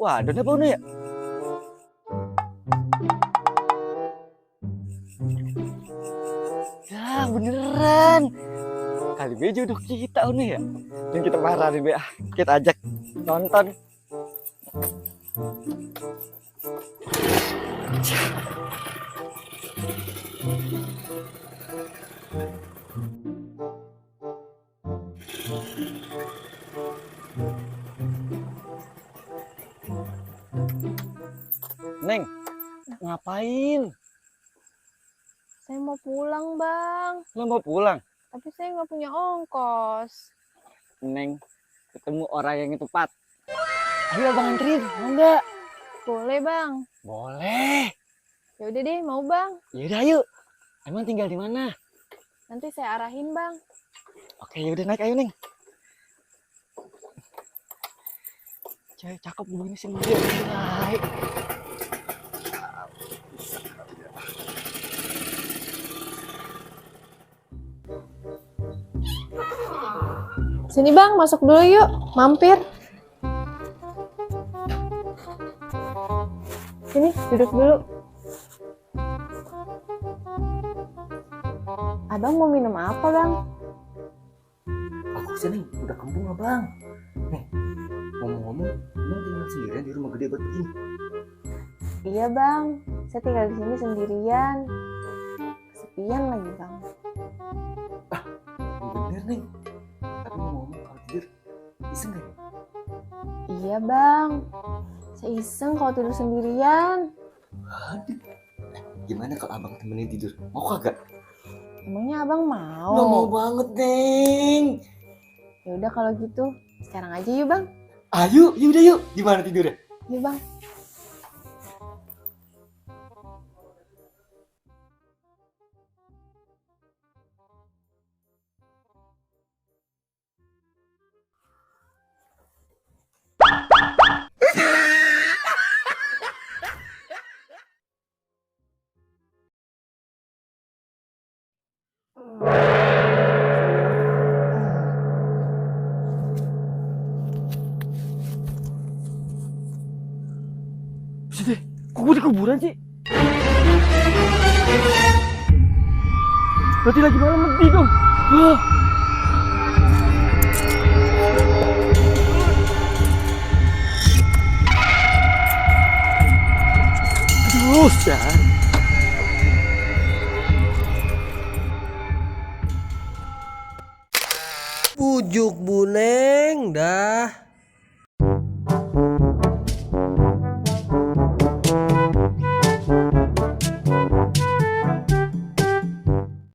Wah, ada apa ya? Ya, beneran. Kali ini jodoh kita nih ya. Dan kita marah nih, Be. Kita ajak nonton. Neng, ngapain? Saya mau pulang, Bang. Lo mau pulang? Tapi saya nggak punya ongkos. Neng, ketemu orang yang tepat. Ayo Bang anterin, mau nggak? Boleh, Bang. Boleh. Ya udah deh, mau, Bang. Yaudah yuk. Emang tinggal di mana? Nanti saya arahin, Bang. Oke, yaudah naik ayo Neng. Cewek cakep begini sih dia. Naik. Sini, Bang. Masuk dulu yuk. Mampir. Sini, duduk dulu. Abang mau minum apa, Bang? Aku sini udah kampung abang. Nih, ngomong-ngomong, Neng tinggal sendirian di rumah gede banget begini. Iya, Bang. Saya tinggal di sini sendirian. Kesepian lagi, Bang. Bener Neng. Tapi ngomong kalau tidur, iseng gak ya? Iya, Bang. Saya iseng kalau tidur sendirian. Aduh. Gimana kalau abang temenin tidur? Mau kagak? Emangnya Abang mau? Nggak mau banget Neng. Ya udah kalau gitu, sekarang aja yuk, Bang. Ayo, yaudah yuk. Di mana tidurnya? Yuk, Bang. Sini, kok gue di kuburan sih? Berarti lagi malam mati dong. Wah. Aduh, San. Pujuk Bu Neng dah.